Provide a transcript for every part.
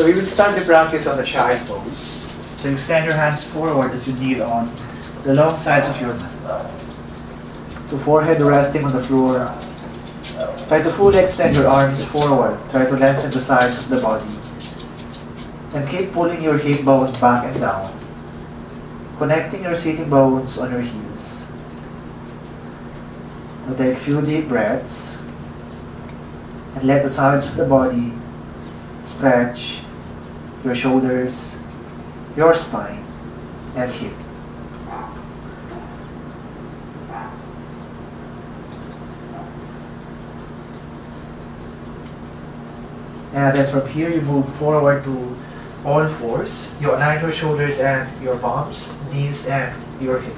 So we will start the practice on the child pose. So extend your hands forward as you kneel on the long sides of your mat. So forehead resting on the floor. Try to fully extend your arms forward. Try to lengthen the sides of the body. And keep pulling your hip bones back and down, connecting your sitting bones on your heels. Now take a few deep breaths and let the sides of the body stretch, your shoulders, your spine, and hip. And then from here you move forward to all fours. You align your shoulders and your palms, knees and your hip.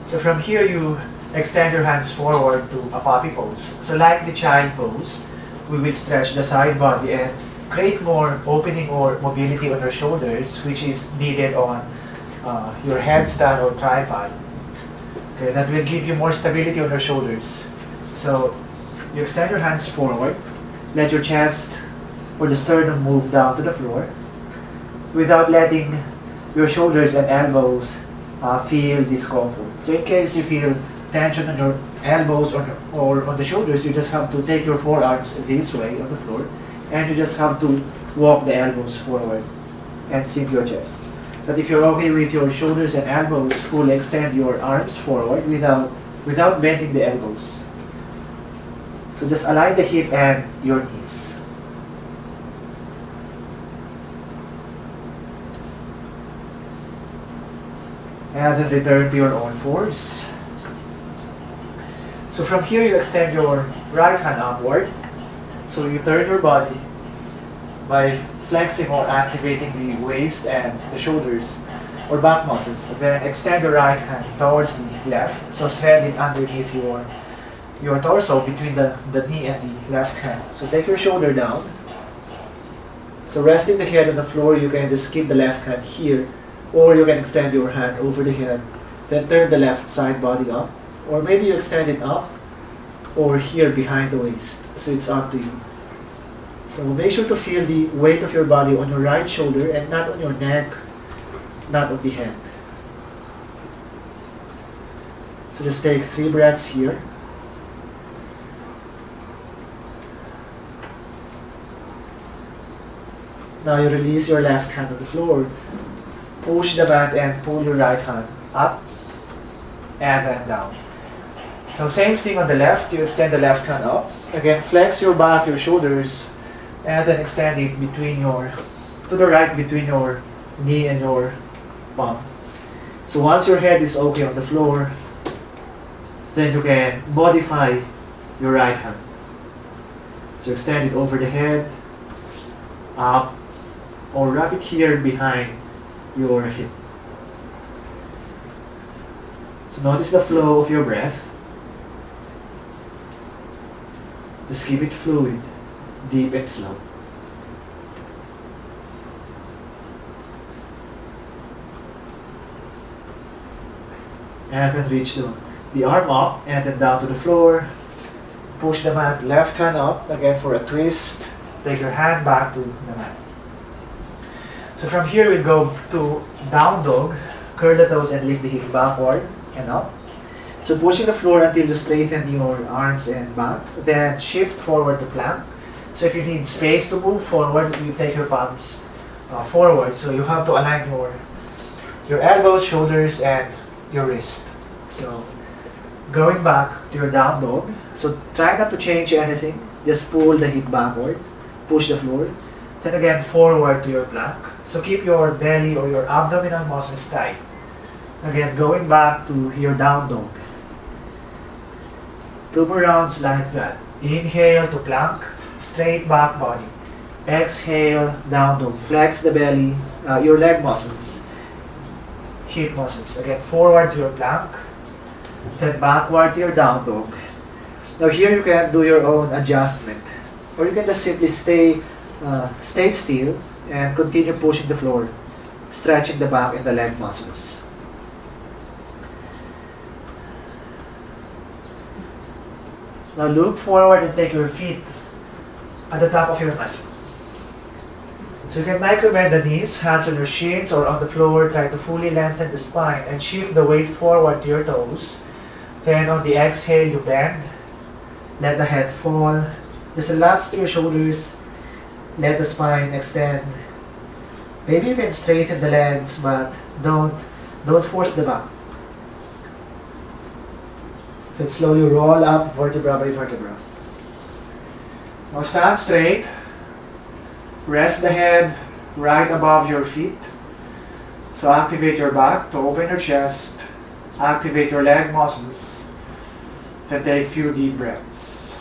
So from here you extend your hands forward to a puppy pose. So like the child pose, we will stretch the side body and create more opening or mobility on your shoulders, which is needed on your headstand or tripod. Okay, that will give you more stability on your shoulders. So you extend your hands forward, let your chest or the sternum move down to the floor without letting your shoulders and elbows feel discomfort. So in case you feel tension on your elbows or on the shoulders, you just have to take your forearms this way on the floor and you just have to walk the elbows forward and sink your chest. But if you're okay with your shoulders and elbows, fully extend your arms forward without bending the elbows. So just align the hip and your knees. And then return to your own fours. So from here you extend your right hand upward. So you turn your body by flexing or activating the waist and the shoulders or back muscles. Then extend your right hand towards the left. So thread it underneath your torso between the knee and the left hand. So take your shoulder down. So resting the head on the floor, you can just keep the left hand here, or you can extend your hand over the head, then turn the left side body up, or maybe you extend it up or here behind the waist. So it's up to you. So make sure to feel the weight of your body on your right shoulder and not on your neck, not on the head. So just take 3 breaths here. Now you release your left hand on the floor. Push the mat and pull your right hand up and then down. So same thing on the left, you extend the left hand up. Again, flex your back, your shoulders, and then extend it to the right between your knee and your palm. So once your head is okay on the floor, then you can modify your right hand. So extend it over the head, up, or wrap it here behind your hip. So notice the flow of your breath. Just keep it fluid, deep and slow. And then reach the arm up and then down to the floor. Push the mat, left hand up, again for a twist. Take your hand back to the mat. So from here we'll go to down dog. Curl the toes and lift the hip backward and up. So pushing the floor until you straighten your arms and back. Then shift forward to plank. So if you need space to move forward, you take your palms forward. So you have to align your elbows, shoulders, and your wrist. So going back to your down dog. So try not to change anything. Just pull the hip backward. Push the floor. Then again forward to your plank. So keep your belly or your abdominal muscles tight. Again, going back to your down dog. 2 more rounds like that. Inhale to plank, straight back body. Exhale, down dog. Flex the belly, your leg muscles, hip muscles. Again, forward to your plank, then backward to your down dog. Now here you can do your own adjustment. Or you can just simply stay still and continue pushing the floor, stretching the back and the leg muscles. Now look forward and take your feet at the top of your mat. So you can micro-bend the knees, hands on your shins or on the floor. Try to fully lengthen the spine and shift the weight forward to your toes. Then on the exhale, you bend. Let the head fall. Just relax to your shoulders. Let the spine extend. Maybe you can straighten the legs, but don't force the back. Then slowly roll up vertebra by vertebra. Now stand straight. Rest the head right above your feet. So activate your back to open your chest. Activate your leg muscles. Then take a few deep breaths.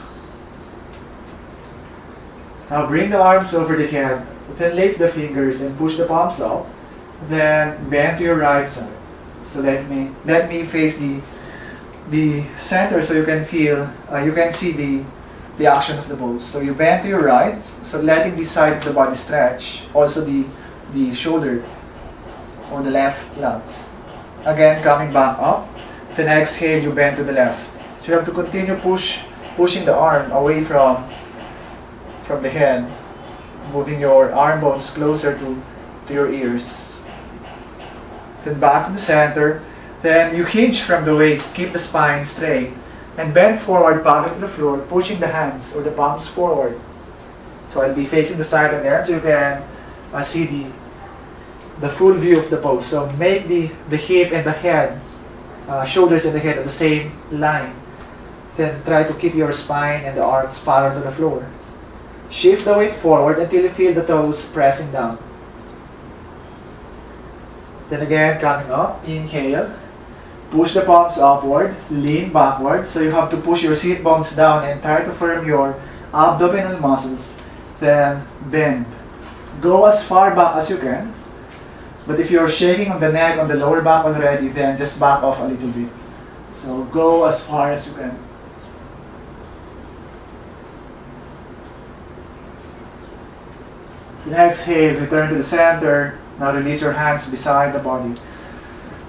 Now bring the arms over the head. Then lace the fingers and push the palms up. Then bend to your right side. So let me face the center so you can feel, you can see the action of the pose. So you bend to your right, so letting the side of the body stretch, also the shoulder or the left lats. Again, coming back up. Then exhale, you bend to the left. So you have to continue pushing the arm away from the head, moving your arm bones closer to your ears. Then back to the center. Then you hinge from the waist, keep the spine straight, and bend forward, palm to the floor, pushing the hands or the palms forward. So I'll be facing the side and end so you can see the full view of the pose. So make the hip and the head, shoulders and the head on the same line. Then try to keep your spine and the arms parallel to the floor. Shift the weight forward until you feel the toes pressing down. Then again, coming up, inhale. Push the palms upward, lean backward. So you have to push your sit bones down and try to firm your abdominal muscles. Then bend. Go as far back as you can. But if you're shaking on the neck, on the lower back already, then just back off a little bit. So go as far as you can. Exhale, return to the center. Now release your hands beside the body.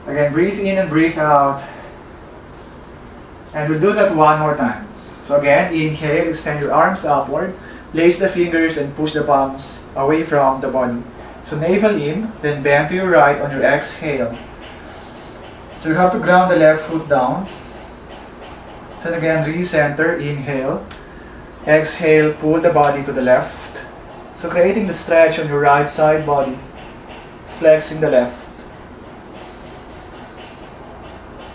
Again, breathe in and breathe out. And we'll do that one more time. So again, inhale, extend your arms upward. Lace the fingers and push the palms away from the body. So navel in, then bend to your right on your exhale. So you have to ground the left foot down. Then again, recenter, inhale. Exhale, pull the body to the left. So creating the stretch on your right side body. Flexing the left.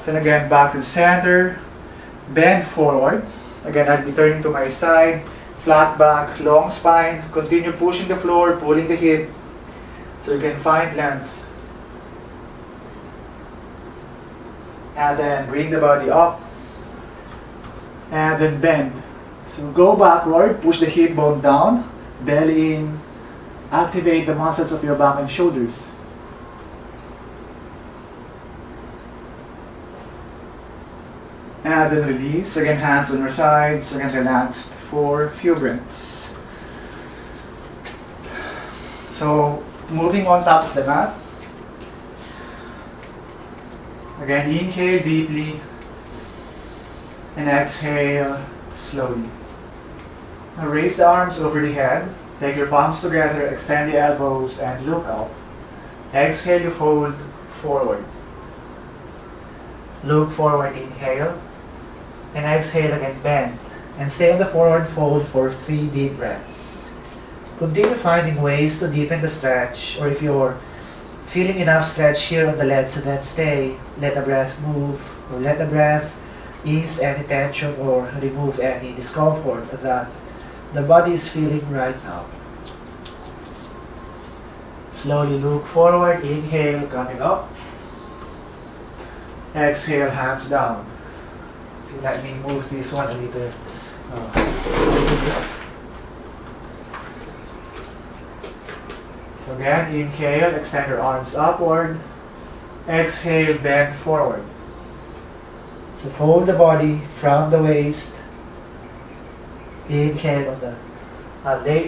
Then again, back to the center. Bend forward. Again, I'll be turning to my side. Flat back, long spine. Continue pushing the floor, pulling the hip. So you can find length. And then bring the body up. And then bend. So go backward, push the hip bone down. Belly in. Activate the muscles of your back and shoulders. And then release. Again, hands on your sides. Again, relaxed for a few breaths. So, moving on top of the mat. Again, inhale deeply. And exhale slowly. Now raise the arms over the head. Take your palms together, extend the elbows, and look up. Exhale, you fold forward. Look forward, inhale. And exhale again, bend. And stay on the forward fold for 3 deep breaths. Continue finding ways to deepen the stretch, or if you're feeling enough stretch here on the legs, so then stay. Let the breath move, or let the breath ease any tension or remove any discomfort that the body is feeling right now. Slowly look forward, inhale, coming up. Exhale, hands down. Let me move this one a little. So again, inhale, extend your arms upward. Exhale, bend forward. So fold the body from the waist. Inhale on the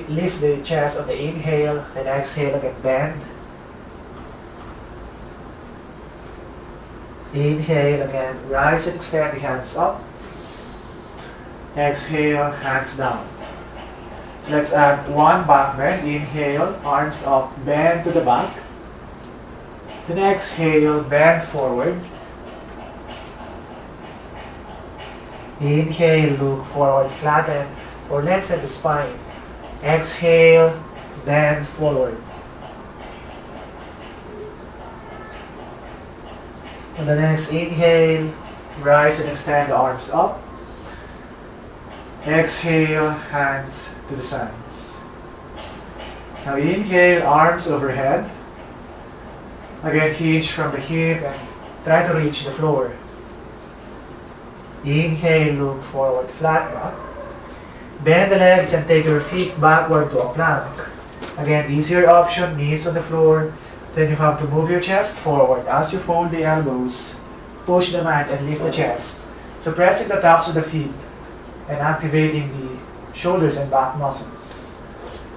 lift the chest on the inhale, then exhale again, bend. Inhale again, rise and extend the hands up. Exhale, hands down. So let's add one back bend. Inhale, arms up, bend to the back. Then exhale, bend forward. Inhale, look forward, flatten or lengthen the spine. Exhale, bend forward. On the next inhale, rise and extend the arms up. Exhale, hands to the sides. Now inhale, arms overhead. Again, hinge from the hip and try to reach the floor. Inhale, look forward, flat back. Bend the legs and take your feet backward to a plank. Again, easier option, knees on the floor. Then you have to move your chest forward as you fold the elbows. Push the mat and lift the chest. So pressing the tops of the feet and activating the shoulders and back muscles.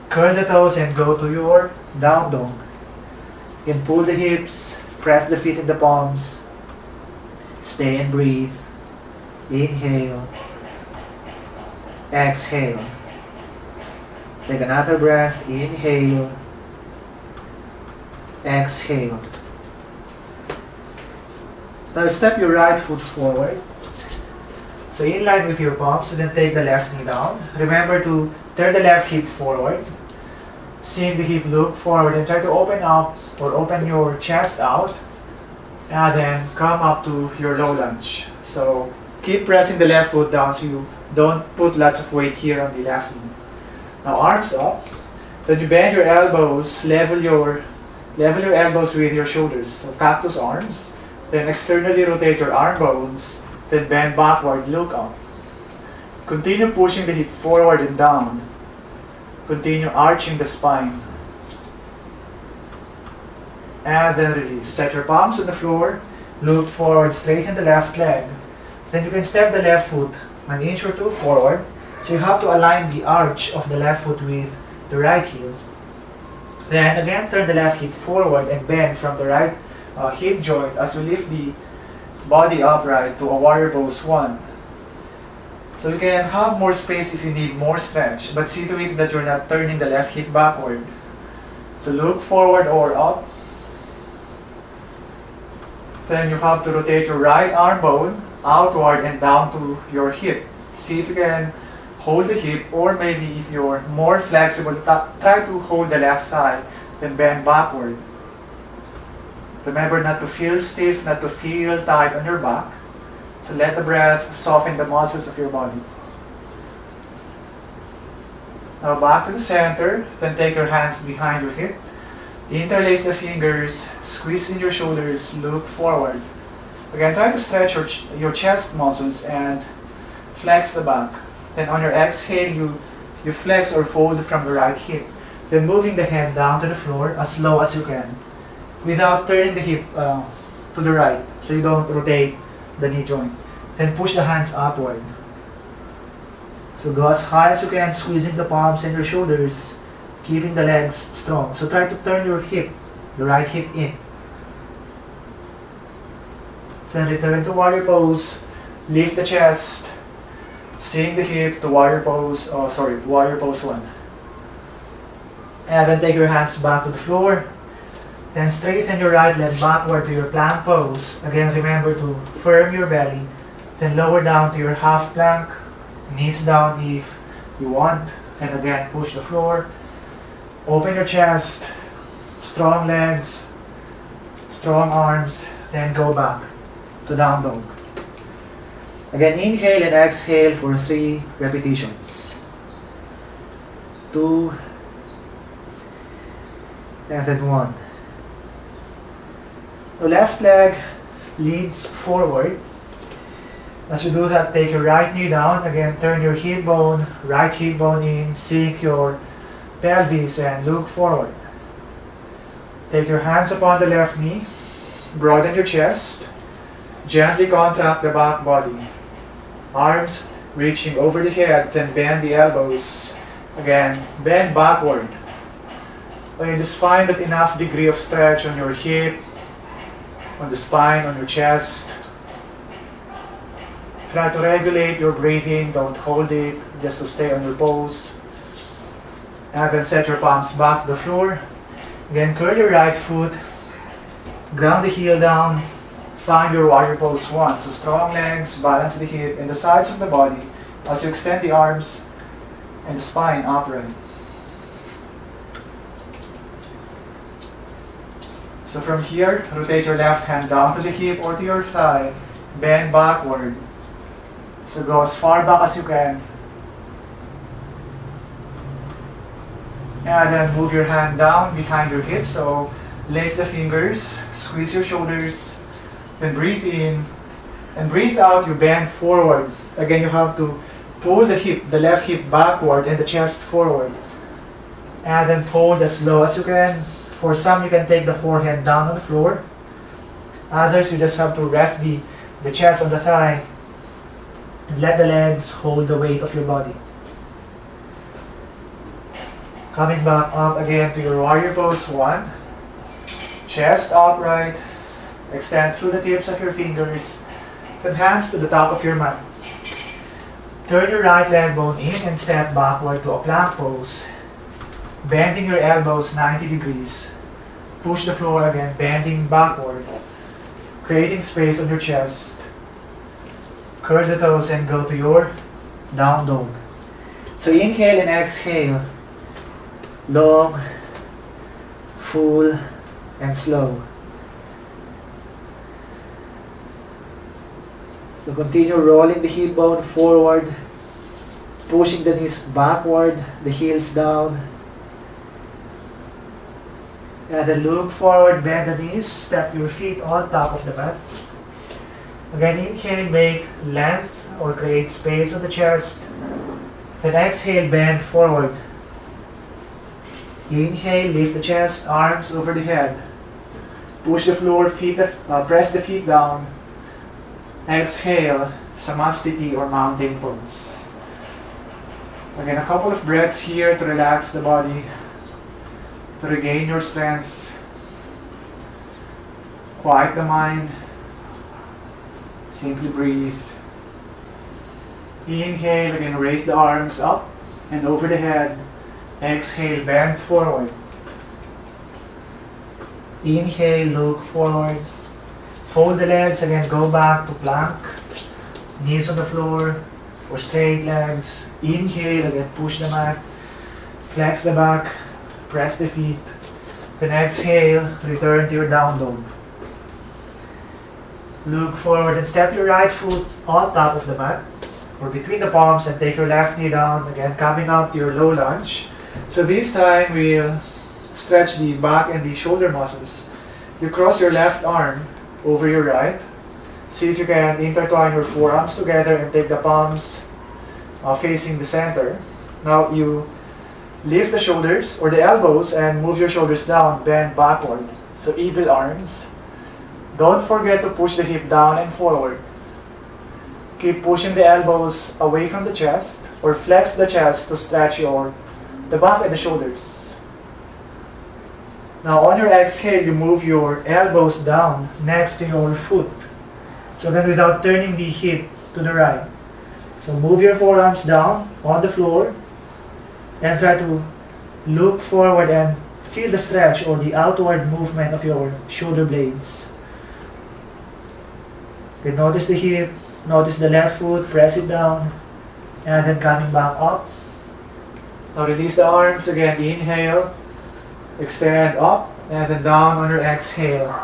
Curl the toes and go to your down dog. Then pull the hips, press the feet in the palms. Stay and breathe. Inhale. Exhale. Take another breath. Inhale. Exhale. Now step your right foot forward. So in line with your palms, and then take the left knee down. Remember to turn the left hip forward. Seeing the hip look forward and try to open up or open your chest out. And then come up to your low lunge. So keep pressing the left foot down so you don't put lots of weight here on the left knee. Now arms up. Then you bend your elbows, level your elbows with your shoulders. So cactus arms. Then externally rotate your arm bones. Then bend backward, look up. Continue pushing the hip forward and down. Continue arching the spine. And then release. Set your palms on the floor. Look forward, straighten the left leg. Then you can step the left foot an inch or two forward. So you have to align the arch of the left foot with the right heel. Then again, turn the left hip forward and bend from the right hip joint as we lift the body upright to a warrior pose 1. So you can have more space if you need more stretch, but see to it that you're not turning the left hip backward. So look forward or up. Then you have to rotate your right arm bone outward and down to your hip. See if you can hold the hip, or maybe if you're more flexible, try to hold the left thigh, then bend backward. Remember not to feel stiff, not to feel tight on your back. So let the breath soften the muscles of your body. Now back to the center, then take your hands behind your hip. Interlace the fingers, squeeze in your shoulders, look forward. Again, try to stretch your chest muscles and flex the back. Then on your exhale, you flex or fold from the right hip. Then moving the head down to the floor as low as you can, without turning the hip to the right, so you don't rotate the knee joint. Then push the hands upward. So go as high as you can, squeezing the palms and your shoulders, keeping the legs strong. So try to turn your hip, the right hip in. Then return to warrior pose, lift the chest, sink the hip to warrior pose, warrior pose 1. And then take your hands back to the floor. Then straighten your right leg backward to your plank pose. Again, remember to firm your belly. Then lower down to your half plank. Knees down if you want. And again, push the floor. Open your chest. Strong legs. Strong arms. Then go back to down dog. Again, inhale and exhale for 3 repetitions. 2. And then 1. The left leg leads forward. As you do that, take your right knee down. Again, turn your hip bone, right hip bone in, sink your pelvis and look forward. Take your hands upon the left knee, broaden your chest, gently contract the back body. Arms reaching over the head, then bend the elbows. Again, bend backward. When you just find that enough degree of stretch on your hip, on the spine, on your chest. Try to regulate your breathing, don't hold it, just to stay on your pose. And then set your palms back to the floor. Again, curl your right foot. Ground the heel down. Find your warrior pose 1. So strong legs, balance the hip and the sides of the body as you extend the arms and the spine upright. So from here, rotate your left hand down to the hip or to your thigh. Bend backward. So go as far back as you can. And then move your hand down behind your hip. So lace the fingers, squeeze your shoulders, then breathe in. And breathe out, you bend forward. Again, you have to pull the hip, the left hip backward and the chest forward. And then fold as low as you can. For some, you can take the forehead down on the floor. Others, you just have to rest the chest on the thigh. And let the legs hold the weight of your body. Coming back up again to your warrior pose 1. Chest upright. Extend through the tips of your fingers. Then hands to the top of your mat. Turn your right leg bone in and step backward to a plank pose. Bending your elbows 90 degrees. Push the floor again, bending backward. Creating space on your chest. Curl the toes and go to your down dog. So inhale and exhale. Long, full, and slow. So continue rolling the hip bone forward, pushing the knees backward, the heels down. And then look forward, bend the knees, step your feet on top of the mat. Again, inhale, make length or create space on the chest. Then exhale, bend forward. Inhale, lift the chest, arms over the head. Push the floor, press the feet down. Exhale, Samastiti or mountain pose. Again, a couple of breaths here to relax the body, to regain your strength. Quiet the mind. Simply breathe. Inhale, again, raise the arms up and over the head. Exhale, bend forward. Inhale, look forward. Fold the legs, again, go back to plank. Knees on the floor or straight legs. Inhale, again, push the mat. Flex the back, press the feet. Then exhale, return to your down dog. Look forward and step your right foot on top of the mat or between the palms and take your left knee down. Again, coming up to your low lunge. So this time we'll stretch the back and the shoulder muscles. You cross your left arm over your right. See if you can intertwine your forearms together and take the palms facing the center. Now you lift the shoulders or the elbows and move your shoulders down, bend backward. So eagle arms. Don't forget to push the hip down and forward. Keep pushing the elbows away from the chest or flex the chest to stretch the back and the shoulders. Now on your exhale, you move your elbows down next to your foot. So then without turning the hip to the right. So move your forearms down on the floor and try to look forward and feel the stretch or the outward movement of your shoulder blades. Okay, notice the hip, notice the left foot, press it down, and then coming back up. Now release the arms again, inhale, extend up, and then down on your exhale.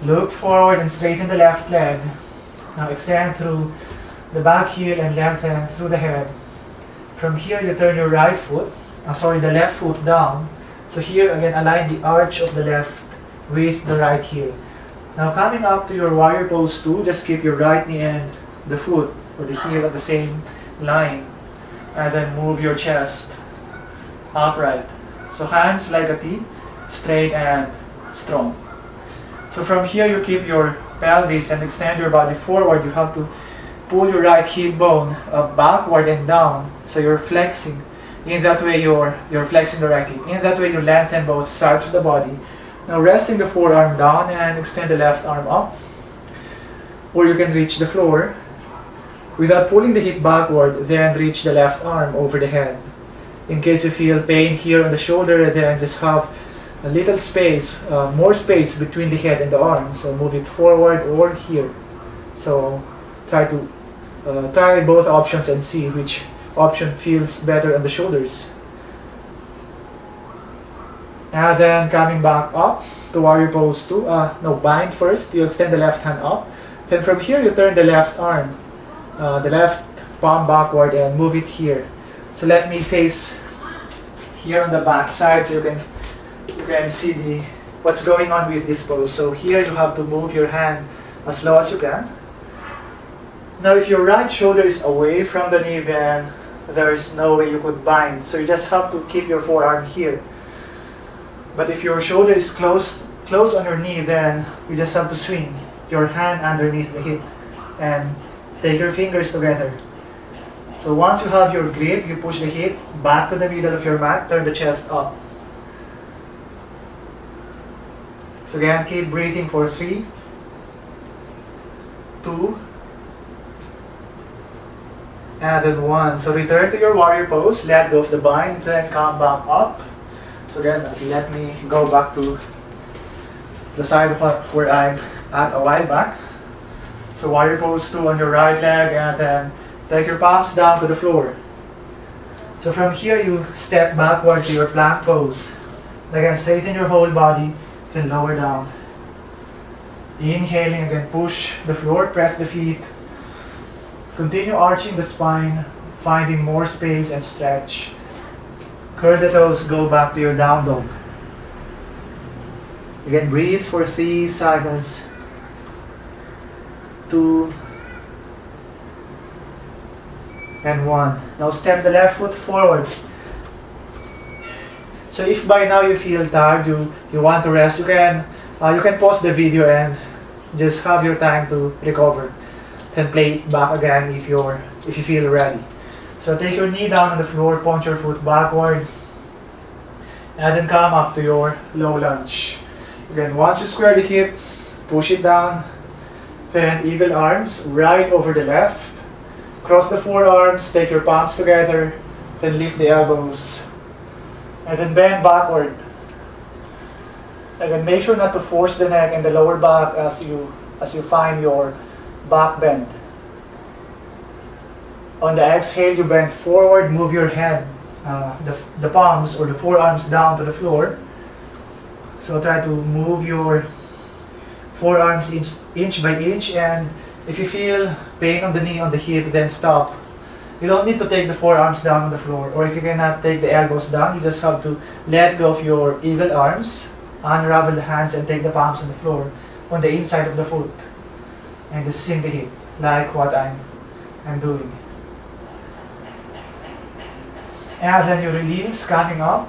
Look forward and straighten the left leg. Now extend through the back heel and lengthen through the head. From here, you turn your the left foot down. So here again, align the arch of the left with the right heel. Now coming up to your warrior pose 2, just keep your right knee and the foot or the heel at the same line. And then move your chest upright. So hands like a T, straight and strong. So from here, you keep your pelvis and extend your body forward. You have to pull your right hip bone backward and down. So you're flexing. In that way, you're flexing the right hip. In that way, you lengthen both sides of the body. Now resting the forearm down and extend the left arm up. Or you can reach the floor. Without pulling the hip backward, then reach the left arm over the head. In case you feel pain here on the shoulder, then just have a little space, more space between the head and the arm. So move it forward or here. So try both options and see which option feels better on the shoulders. And then coming back up to warrior pose 2. Bind first. You extend the left hand up. Then from here you turn the left arm, the left palm backward, and move it here. So let me face here on the back side so you can see what's going on with this pose. So here you have to move your hand as low as you can. Now if your right shoulder is away from the knee, then there's no way you could bind. So you just have to keep your forearm here. But if your shoulder is close on your knee, then you just have to swing your hand underneath the hip and take your fingers together. So once you have your grip, you push the hip back to the middle of your mat, turn the chest up. So again, keep breathing for 3, 2, and then 1. So return to your warrior pose, let go of the bind, then come back up. So again, let me go back to the side where I'm at a while back. So warrior pose 2 on your right leg, and then take your palms down to the floor. So from here you step backward to your plank pose. Again, straighten your whole body, then lower down. Inhaling, again, push the floor, press the feet. Continue arching the spine, finding more space and stretch. Curl the toes, go back to your down dog. Again, breathe for 3 seconds. 2 and 1. Now step the left foot forward. So if by now you feel tired, you want to rest, you can pause the video and just have your time to recover. Then play it back again if you feel ready. So take your knee down on the floor, point your foot backward, and then come up to your low lunge. Again, once you square the hip, push it down, then eagle arms, right over the left. Cross the forearms, take your palms together, then lift the elbows, and then bend backward. Again, make sure not to force the neck and the lower back as you find your back bend. On the exhale, you bend forward, move your head, the palms or the forearms down to the floor. So try to move your forearms inch by inch, and if you feel pain on the knee, on the hip, then stop. You don't need to take the forearms down on the floor, or if you cannot take the elbows down, you just have to let go of your eagle arms, unravel the hands, and take the palms on the floor, on the inside of the foot, and just sink the hip, like what I'm doing. And then you release, coming up,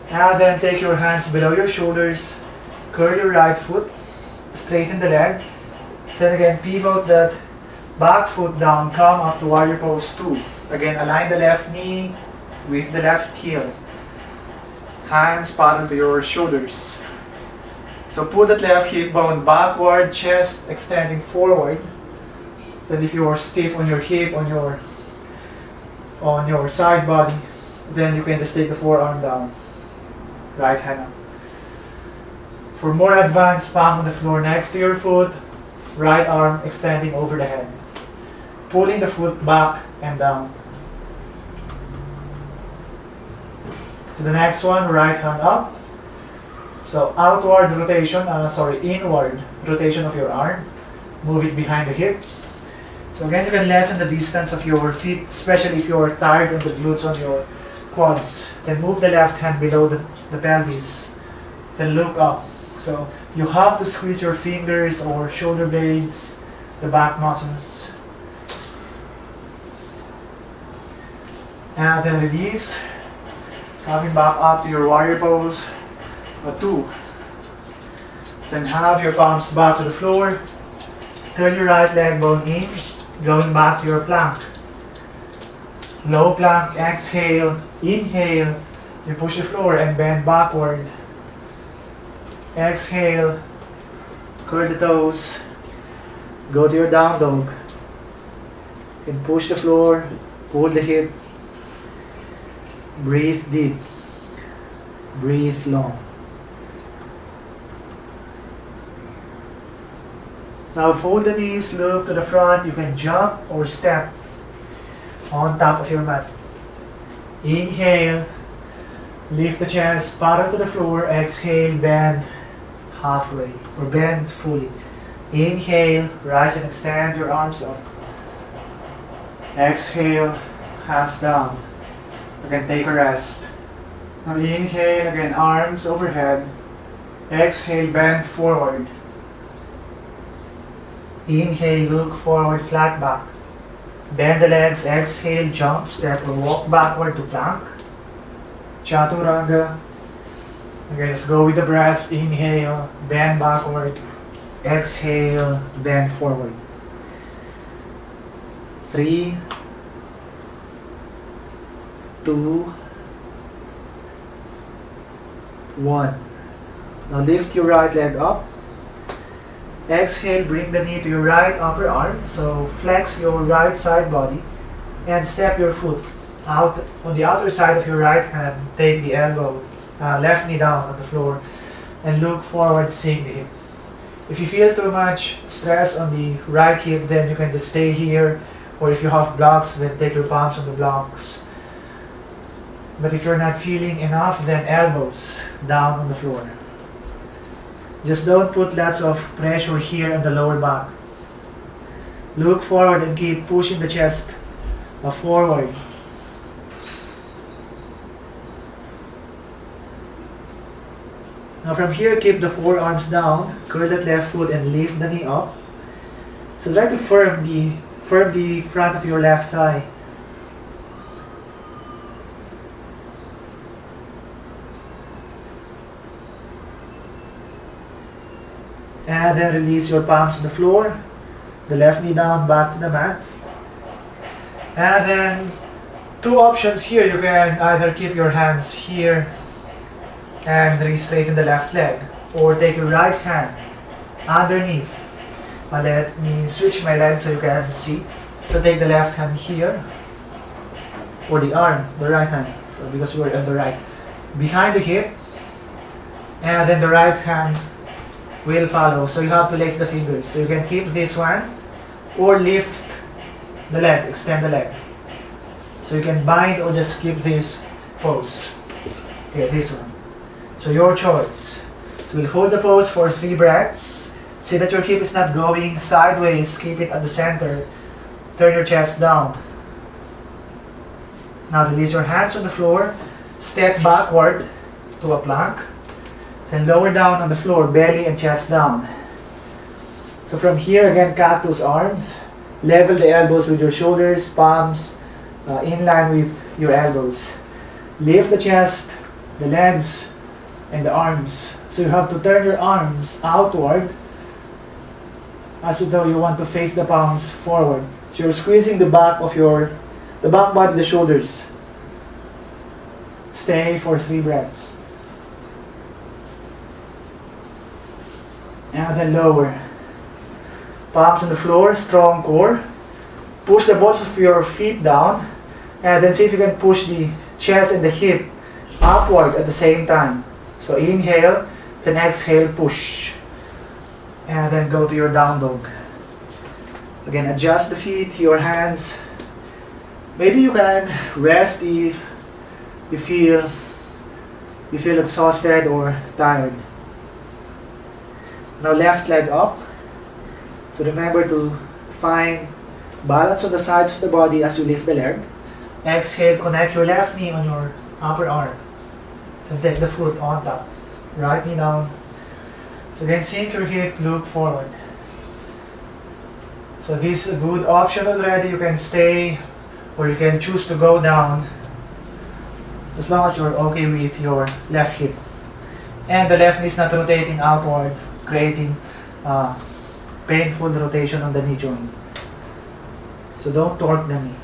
and then take your hands below your shoulders, curl your right foot, straighten the leg, then again pivot that back foot down, come up to warrior pose 2. Again, align the left knee with the left heel. Hands parallel to your shoulders. So pull that left hip bone backward, chest extending forward. Then if you are stiff on your hip, on your side body, then you can just take the forearm down. Right hand up. For more advanced, palm on the floor next to your foot, right arm extending over the head. Pulling the foot back and down. So the next one, right hand up. So inward rotation of your arm. Move it behind the hip. So again, you can lessen the distance of your feet, especially if you are tired on the glutes on your quads. Then move the left hand below the pelvis. Then look up. So you have to squeeze your fingers or shoulder blades, the back muscles. And then release. Coming back up to your warrior pose, 2. Then have your palms back to the floor. Turn your right leg bone in, going back to your plank. Low plank, exhale, inhale, you push the floor and bend backward. Exhale, curl the toes, go to your down dog. You can push the floor, pull the hip, Breathe deep. Breathe long. Now fold the knees, look to the front. You can jump or step on top of your mat. Inhale, lift the chest, bottom to the floor. Exhale, bend halfway or bend fully. Inhale, rise and extend your arms up. Exhale, hands down. Again, take a rest. Now inhale, again, arms overhead. Exhale, bend forward. Inhale, look forward, flat back. Bend the legs, exhale, jump, step, or walk backward to plank. Chaturanga. Again, let's go with the breath. Inhale, bend backward. Exhale, bend forward. 3, 2, 1. Now lift your right leg up. Exhale, bring the knee to your right upper arm. So flex your right side body and step your foot out on the outer side of your right hand. Take the elbow, left knee down on the floor and look forward, sink the hip. If you feel too much stress on the right hip, then you can just stay here. Or if you have blocks, then take your palms on the blocks. But if you're not feeling enough, then elbows down on the floor. Just don't put lots of pressure here on the lower back. Look forward and keep pushing the chest forward. Now from here, keep the forearms down, curl that left foot and lift the knee up. So try to firm the front of your left thigh. And then release your palms to the floor. The left knee down, back to the mat. And then two options here. You can either keep your hands here and re-straighten the left leg, or take your right hand underneath. Let me switch my legs so you can see. So take the left hand here, or the arm, the right hand. So because we're on the right, behind the hip, and then the right hand will follow. So you have to lace the fingers. So you can keep this one or lift the leg, extend the leg. So you can bind or just keep this pose. Okay, this one. So your choice. So we'll hold the pose for 3 breaths. See that your hip is not going sideways. Keep it at the center. Turn your chest down. Now release your hands on the floor. Step backward to a plank. Then lower down on the floor, belly and chest down. So from here, again, cactus arms. Level the elbows with your shoulders, palms in line with your elbows. Lift the chest, the legs, and the arms. So you have to turn your arms outward as though you want to face the palms forward. So you're squeezing the back of the back body, the shoulders. Stay for 3 breaths. And then lower. Palms on the floor, strong core. Push the balls of your feet down. And then see if you can push the chest and the hip upward at the same time. So inhale, then exhale, push. And then go to your down dog. Again, adjust the feet, your hands. Maybe you can rest if you feel exhausted or tired. Now left leg up. So remember to find balance on the sides of the body as you lift the leg. Exhale, connect your left knee on your upper arm. And take the foot on top. Right knee down. So again, sink your hip, look forward. So this is a good option already. You can stay or you can choose to go down as long as you're okay with your left hip. And the left knee is not rotating outward, creating painful rotation on the knee joint. So don't torque the knee.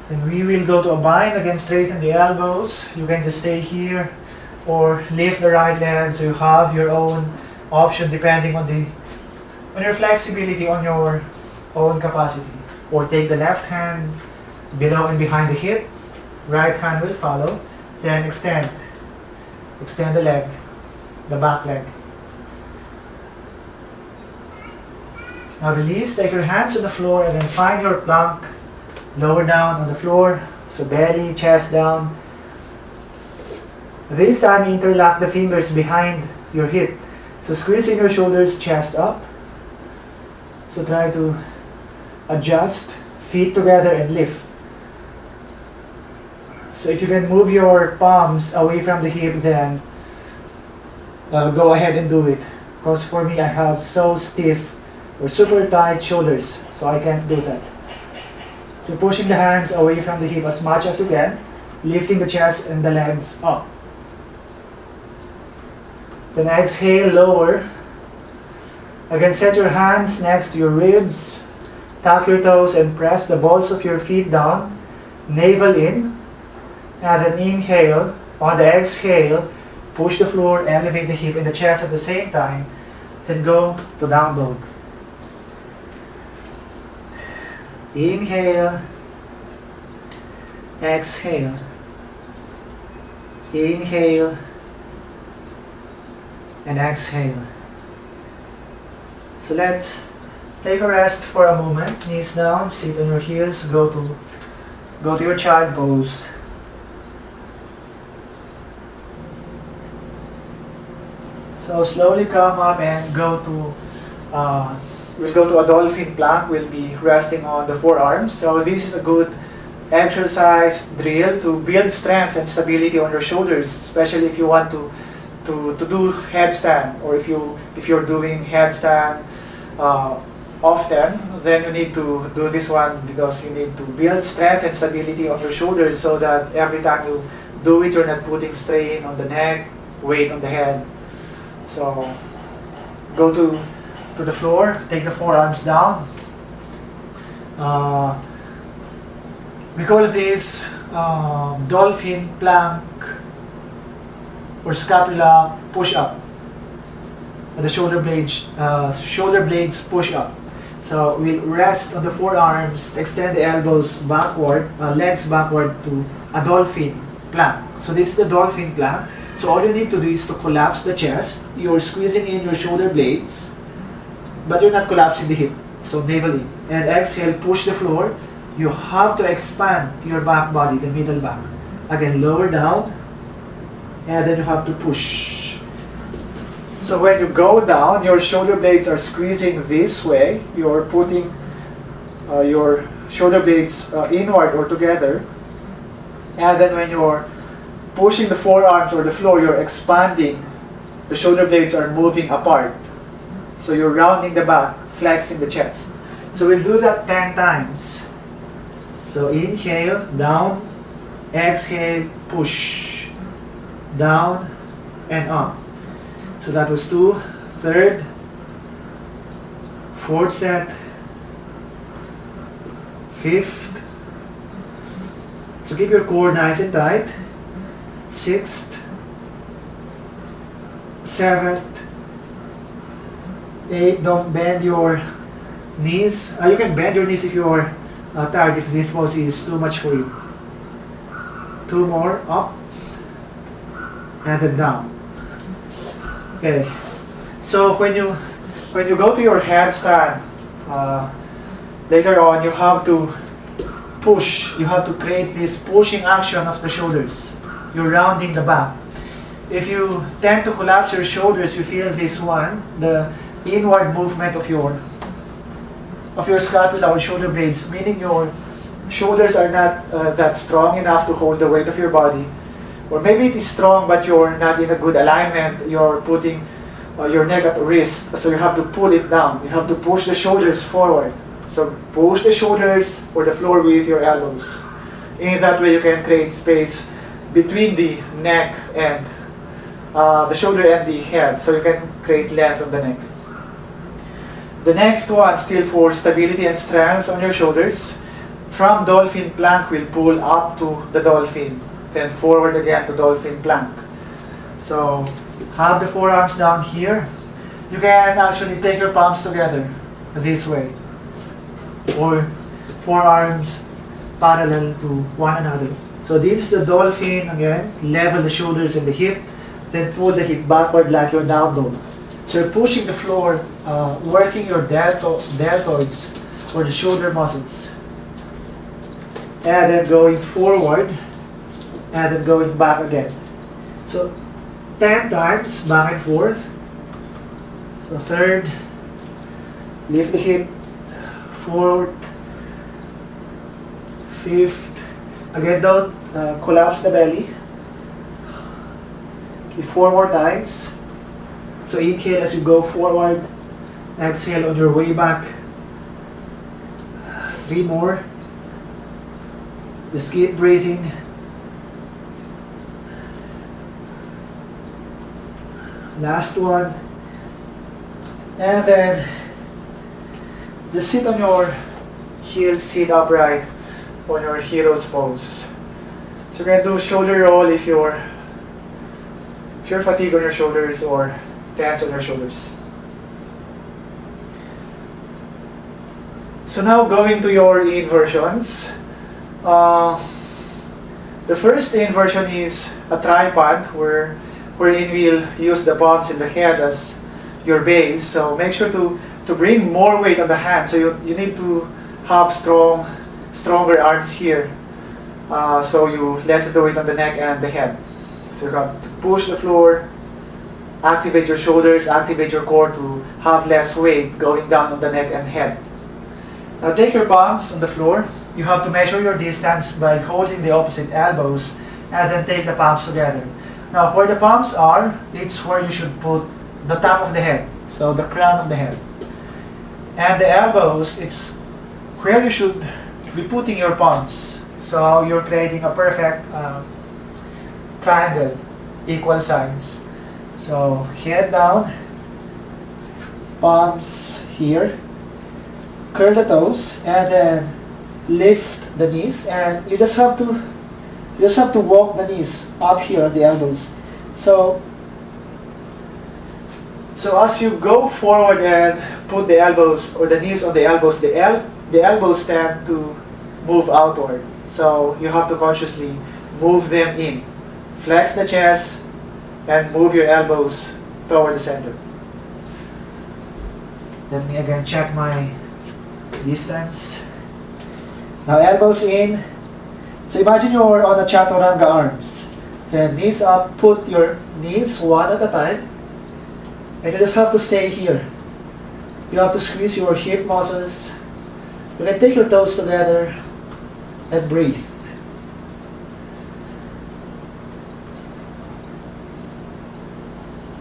Then we will go to a bind. Again, straighten the elbows. You can just stay here or lift the right leg. So you have your own option depending on your flexibility, on your own capacity. or take the left hand below and behind the hip, right hand will follow, then extend the leg, the back leg. Now release, take your hands on the floor and then find your plank, lower down on the floor, so belly, chest down. This time interlock the fingers behind your hip. So squeeze in your shoulders, chest up. So try to adjust, feet together and lift. So if you can move your palms away from the hip, then go ahead and do it. Because for me, I have so stiff or super tight shoulders, so I can't do that. So pushing the hands away from the hip as much as you can, lifting the chest and the legs up. Then exhale, lower. Again, set your hands next to your ribs, tuck your toes and press the balls of your feet down, navel in, and then inhale. On the exhale, push the floor, elevate the hip and the chest at the same time, then go to down dog. Inhale, exhale, inhale, and exhale. So let's take a rest for a moment. Knees down, sit on your heels, go to your child pose. So slowly come up and we'll go to a dolphin plank. We'll be resting on the forearms. So this is a good exercise drill to build strength and stability on your shoulders, especially if you want to do headstand, or if you're doing headstand often, then you need to do this one, because you need to build strength and stability on your shoulders so that every time you do it, you're not putting strain on the neck, weight on the head. So go to the floor, take the forearms down. We call this dolphin plank or scapula push up. The shoulder blades push up. So we'll rest on the forearms, extend the elbows backward, legs backward to a dolphin plank. So this is the dolphin plank. So all you need to do is to collapse the chest. You're squeezing in your shoulder blades, but you're not collapsing the hip. So navel in. And exhale, push the floor. You have to expand your back body, the middle back. Again, lower down, and then you have to push. So when you go down, your shoulder blades are squeezing this way. You're putting your shoulder blades inward or together. And then when you're pushing the forearms or the floor, you're expanding. The shoulder blades are moving apart. So you're rounding the back, flexing the chest. So we'll do that 10 times. So inhale, down, exhale, push, down and up. So that was 2, third, fourth set, fifth. So keep your core nice and tight. 6th, 7th, 8th. Don't bend your knees. You can bend your knees if you're tired, if this pose is too much for you. 2 more, up and then down. Okay. So when you go to your handstand, later on you have to push. You have to create this pushing action of the shoulders. You're rounding the back. If you tend to collapse your shoulders, you feel this one, the inward movement of your scapula or shoulder blades, meaning your shoulders are not that strong enough to hold the weight of your body. Or maybe it is strong, but you're not in a good alignment. You're putting your neck at risk, so you have to pull it down. You have to push the shoulders forward. So push the shoulders or the floor with your elbows. In that way, you can create space between the neck and the shoulder and the head, so you can create length on the neck. The next one, still for stability and strength on your shoulders. From dolphin plank, we'll pull up to the dolphin, then forward again to dolphin plank. So have the forearms down here. You can actually take your palms together this way. Or forearms parallel to one another. So this is the dolphin again. Level the shoulders and the hip, then pull the hip backward like your down dog. So you're pushing the floor, working your deltoids or the shoulder muscles. And then going forward, and then going back again. So 10 times back and forth. So third, lift the hip, fourth, fifth. Again, don't collapse the belly. Okay, 4 more times. So inhale as you go forward, exhale on your way back. 3 more. Just keep breathing. Last one. And then just sit on your heels, sit upright on your hero's pose. So you're going to do shoulder roll if you're fatigued on your shoulders or tense on your shoulders. So now going to your inversions. The first inversion is a tripod wherein we'll use the palms in the head as your base. So make sure to bring more weight on the hand. So you need to have stronger arms here. So you lessen the weight on the neck and the head. So you have to push the floor, activate your shoulders, activate your core to have less weight going down on the neck and head. Now take your palms on the floor. You have to measure your distance by holding the opposite elbows and then take the palms together. Now where the palms are, it's where you should put the top of the head, so the crown of the head. And the elbows, it's where you should be putting your palms. So you're creating a perfect triangle, equal sides. So head down, palms here, curl the toes, and then lift the knees, and you just have to walk the knees up here at the elbows. So as you go forward and put the elbows or the knees on the elbows, the elbows tend to move outward. So you have to consciously move them in. Flex the chest and move your elbows toward the center. Let me again check my distance. Now elbows in. So imagine you're on a chaturanga arms. Then knees up, put your knees one at a time. And you just have to stay here. You have to squeeze your hip muscles. You can take your toes together and breathe.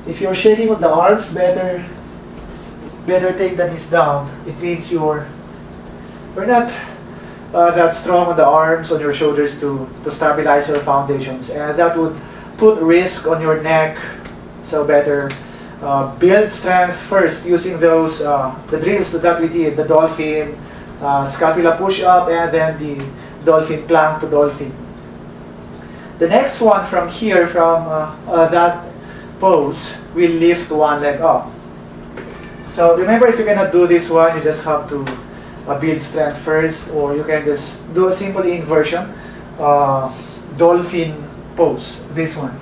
If you're shaking with the arms, better take the knees down. It means you're not that strong on the arms, on your shoulders to stabilize your foundations, and that would put risk on your neck. So better build strength first using those the drills that we did, the dolphin, scapula push-up, and then the dolphin plank to dolphin. The next one from here, from that pose, we'll lift one leg up. So remember, if you're gonna do this one, you just have to build strength first, or you can just do a simple inversion, dolphin pose, this one.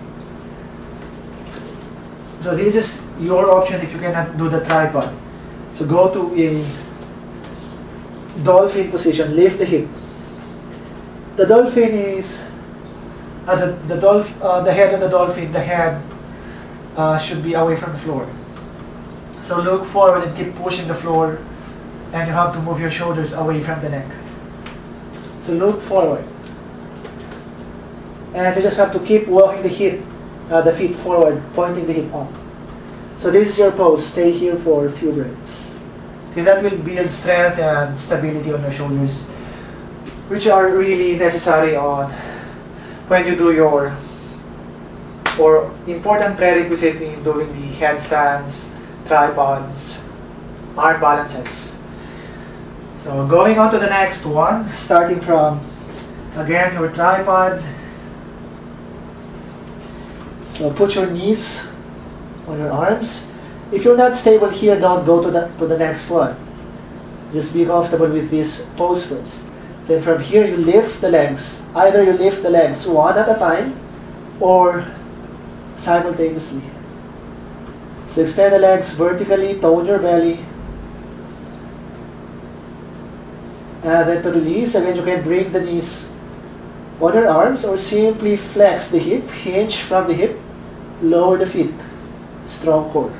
So this is your option if you cannot do the tripod. So go to a dolphin position, lift the hip. The dolphin is the head of the dolphin, the head should be away from the floor. So look forward and keep pushing the floor, and you have to move your shoulders away from the neck. So look forward. And you just have to keep walking the feet forward, pointing the hip up. So this is your pose. Stay here for a few breaths. Okay, that will build strength and stability on your shoulders, which are really necessary on when you do your, or important prerequisite in doing the headstands, tripods, arm balances. So going on to the next one, starting from, again, your tripod. So put your knees on your arms. If you're not stable here, don't go to the next one. Just be comfortable with this pose first. Then from here, you lift the legs. Either you lift the legs one at a time or simultaneously. So extend the legs vertically, tone your belly. And then to release, again, you can bring the knees on your arms or simply flex the hip, hinge from the hip, lower the feet, strong core.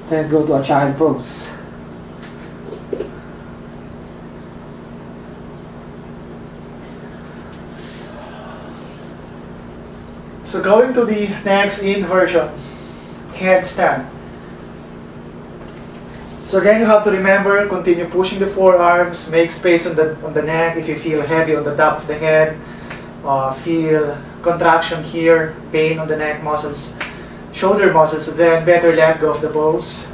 Then go to a child pose. So going to the next inversion, headstand. So again, you have to remember, continue pushing the forearms, make space on the neck if you feel heavy on the top of the head, feel contraction here, pain on the neck muscles, shoulder muscles, then better let go of the pose.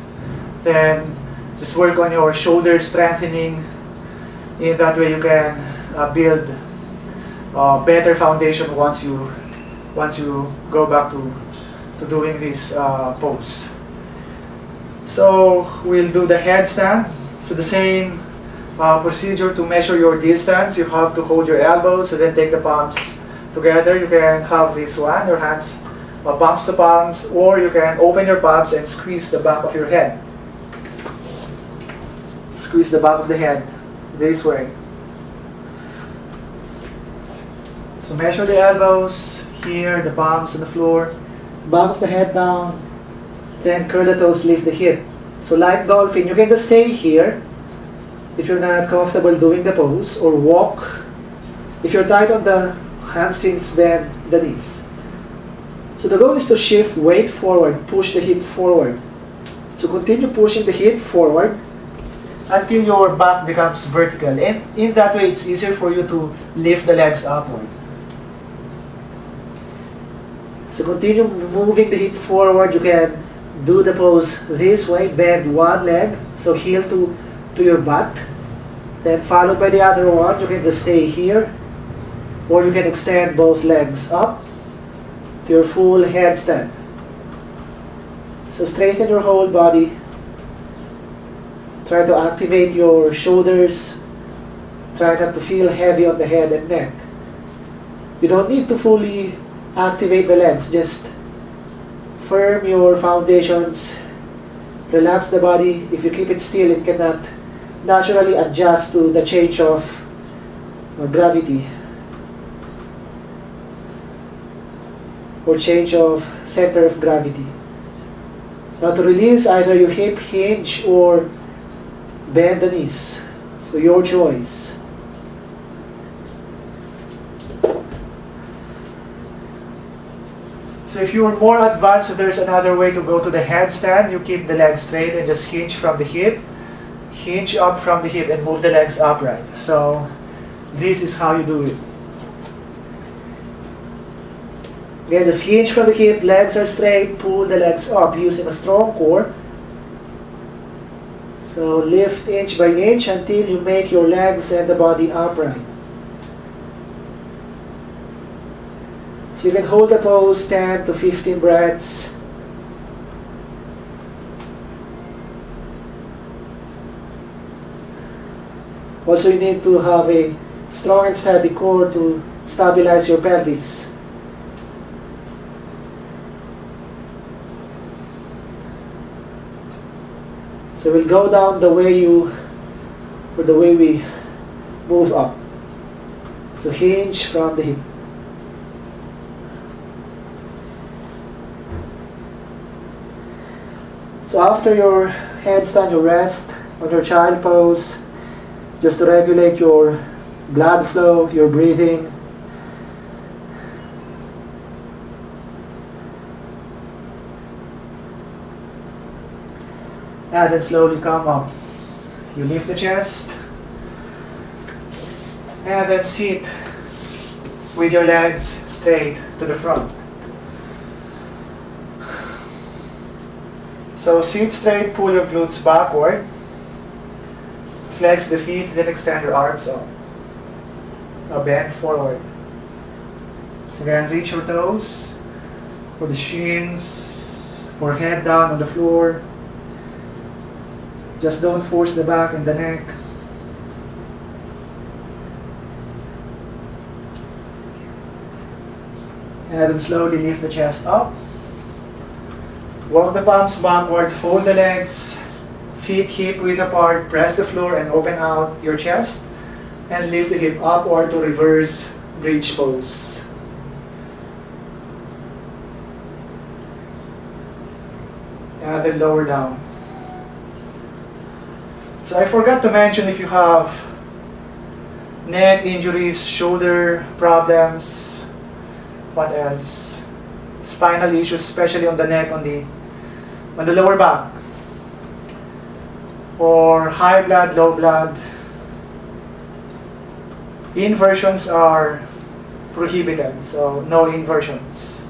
Then just work on your shoulder strengthening. In that way you can build better foundation once you go back to doing this pose. So we'll do the headstand. So the same procedure to measure your distance. You have to hold your elbows and then take the palms together. You can have this one, your hands palms to palms, or you can open your palms and squeeze the back of your head. Squeeze the back of the head this way. So measure the elbows here, the palms on the floor, back of the head down. Then curl the toes, lift the hip. So like dolphin, you can just stay here if you're not comfortable doing the pose, or walk. If you're tight on the hamstrings, bend the knees. So the goal is to shift weight forward, push the hip forward. So continue pushing the hip forward until your back becomes vertical. And in that way, it's easier for you to lift the legs upward. So continue moving the hip forward. You can do the pose this way, bend one leg, so heel to your butt, then followed by the other one. You can just stay here, or you can extend both legs up to your full headstand. So straighten your whole body. Try to activate your shoulders. Try not to feel heavy on the head and neck. You don't need to fully activate the legs, just firm your foundations, relax the body. If you keep it still, it cannot naturally adjust to the change of gravity or change of center of gravity. Now to release, either you hip hinge or bend the knees. So your choice. So if you are more advanced, there's another way to go to the headstand. You keep the legs straight and just hinge from the hip, hinge up from the hip, and move the legs upright. So this is how you do it. Again, just hinge from the hip, legs are straight, pull the legs up using a strong core. So lift inch by inch until you make your legs and the body upright. So you can hold the pose 10 to 15 breaths. Also, you need to have a strong and steady core to stabilize your pelvis. So we'll go down the way we move up. So hinge from the hip. So after your headstand, you rest on your child pose, just to regulate your blood flow, your breathing. And then slowly come up. You lift the chest, and then sit with your legs straight to the front. So sit straight, pull your glutes backward, flex the feet, then extend your arms up. Now bend forward. So again, reach your toes, or the shins, or head down on the floor. Just don't force the back and the neck. And then slowly lift the chest up. Walk the palms backward, fold the legs, feet hip width apart, press the floor and open out your chest. And lift the hip upward to reverse bridge pose. And then lower down. So I forgot to mention, if you have neck injuries, shoulder problems, what else? Spinal issues, especially on the neck, on the lower back, or high blood, low blood, inversions are prohibited, so no inversions.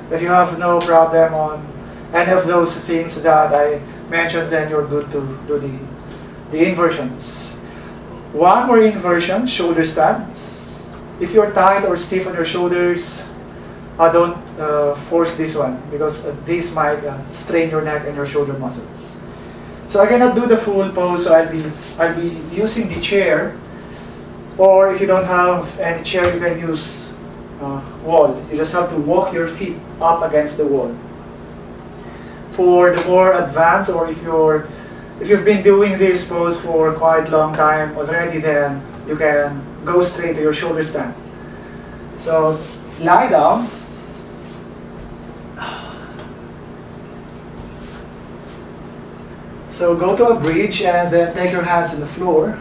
If you have no problem on any of those things that I mentioned, then you're good to do the inversions. One more inversion, shoulder stand. If you're tight or stiff on your shoulders, don't force this one, because this might strain your neck and your shoulder muscles. So I cannot do the full pose, so I'll be using the chair, or if you don't have any chair, you can use wall. You just have to walk your feet up against the wall. For the more advanced, or if you've been doing this pose for quite a long time already, then you can go straight to your shoulder stand. So lie down. So go to a bridge and then take your hands on the floor.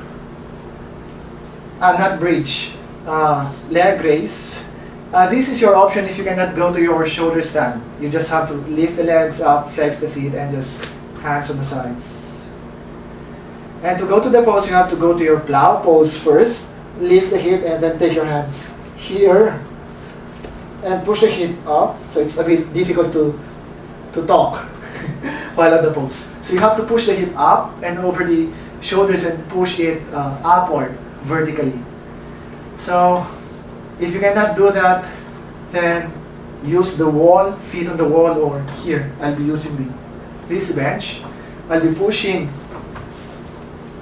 Not bridge, leg raise. This is your option if you cannot go to your shoulder stand. You just have to lift the legs up, flex the feet, and just hands on the sides. And to go to the pose, you have to go to your plow pose first. Lift the hip and then take your hands here and push the hip up. So it's a bit difficult to talk while at the pose. So you have to push the hip up and over the shoulders and push it upward vertically. So if you cannot do that, then use the wall, feet on the wall, or here I'll be using this bench. I'll be pushing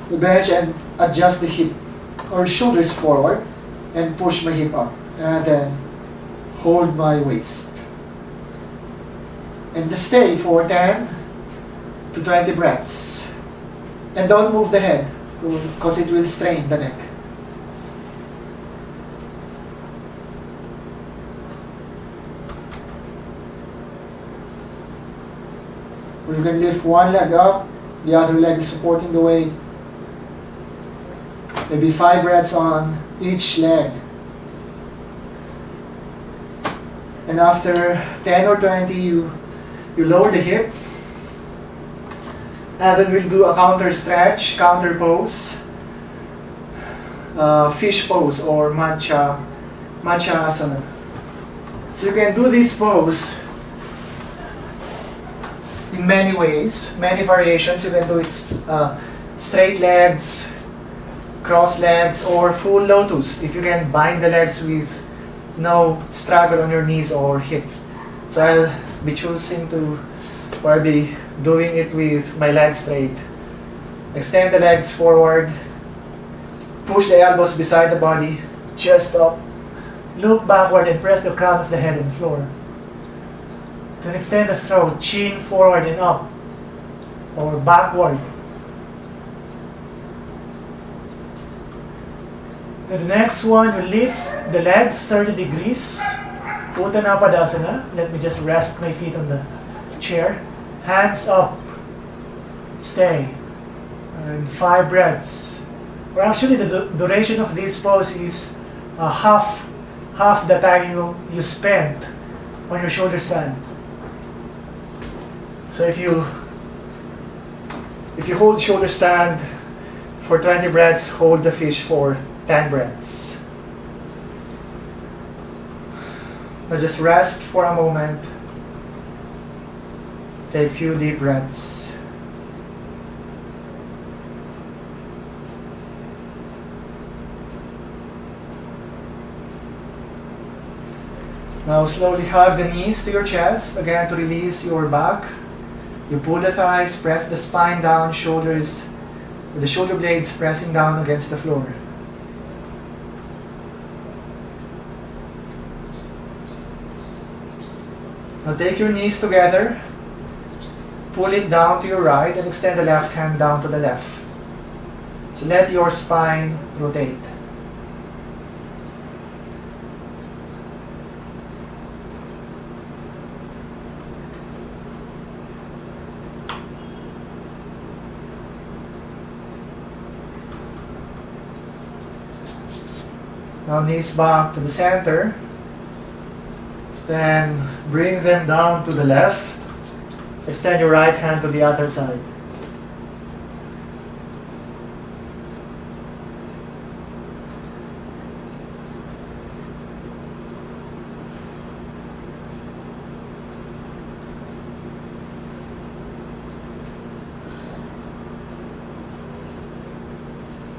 the bench and adjust the hip or shoulders forward and push my hip up, and then hold my waist and just stay for 10 to 20 breaths, and don't move the head because it will strain the neck. We're going to lift one leg up, the other leg is supporting the weight. Maybe 5 breaths on each leg. And after 10 or 20, you lower the hip. And then we'll do a counter stretch, counter pose, fish pose, or Matsya Asana. So you can do this pose in many ways, many variations. You can do it straight legs, cross legs, or full lotus if you can bind the legs with no struggle on your knees or hip. So I'll be choosing to, or I'll be doing it with my legs straight. Extend the legs forward, push the elbows beside the body, chest up, look backward and press the crown of the head on the floor. Then extend the throat, chin forward and up, or backward. The next one, you lift the legs 30 degrees. Uttana Padasana. Let me just rest my feet on the chair. Hands up. Stay. And 5 breaths. Or actually, the duration of this pose is half the time you spent on your shoulder stand. So if you hold shoulder stand for 20 breaths, hold the fish for 10 breaths. Now just rest for a moment. Take a few deep breaths. Now slowly hug the knees to your chest, again to release your back. You pull the thighs, press the spine down, shoulders, with the shoulder blades pressing down against the floor. Now take your knees together, pull it down to your right, and extend the left hand down to the left. So let your spine rotate. Now knees back to the center. Then bring them down to the left. Extend your right hand to the other side.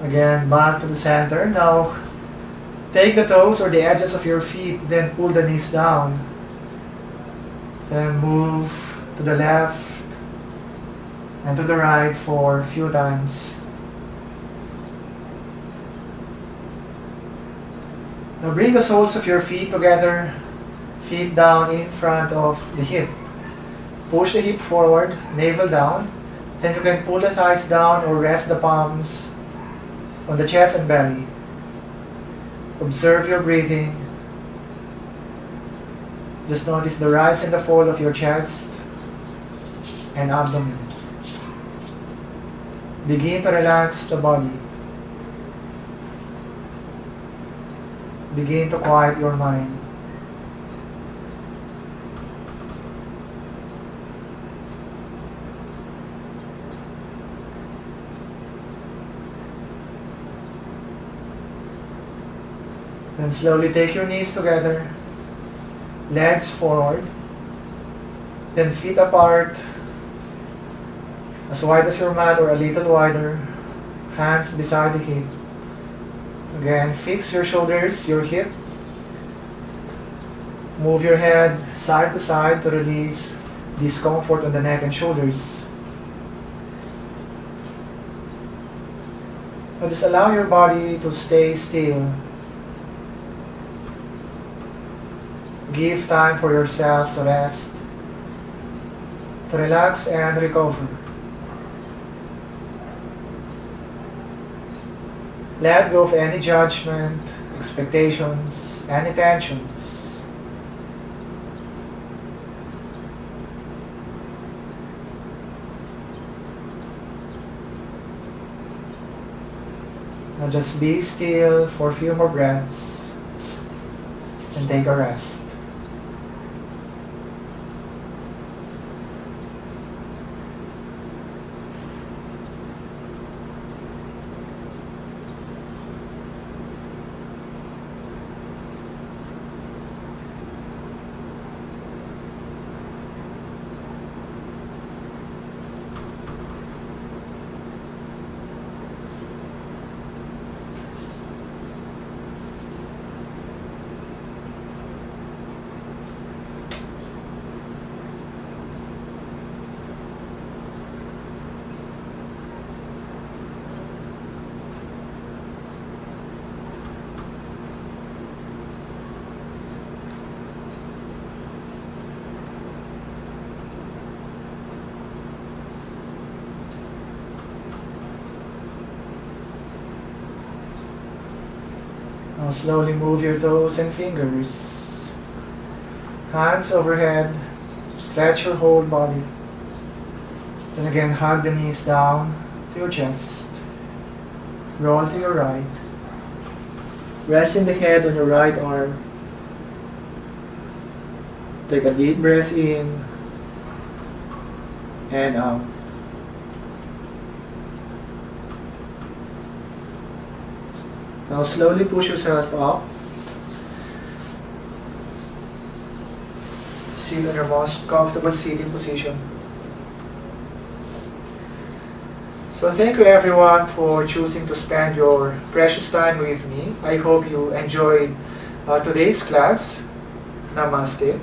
Again, back to the center. Now, take the toes or the edges of your feet, then pull the knees down. Then move to the left and to the right for a few times. Now bring the soles of your feet together, feet down in front of the hip. Push the hip forward, navel down. Then you can pull the thighs down or rest the palms on the chest and belly. Observe your breathing. Just notice the rise and the fall of your chest and abdomen. Begin to relax the body. Begin to quiet your mind. Then slowly take your knees together, legs forward, then feet apart, as wide as your mat or a little wider, hands beside the hip. Again, fix your shoulders, your hip. Move your head side to side to release discomfort on the neck and shoulders. Now just allow your body to stay still. Give time for yourself to rest, to relax and recover. Let go of any judgment, expectations, any tensions. Now just be still for a few more breaths and take a rest. Now slowly move your toes and fingers. Hands overhead. Stretch your whole body. Then again, hug the knees down to your chest. Roll to your right. Resting the head on your right arm. Take a deep breath in and out. Now slowly push yourself up. Sit in your most comfortable sitting position. So thank you everyone for choosing to spend your precious time with me. I hope you enjoyed today's class. Namaste.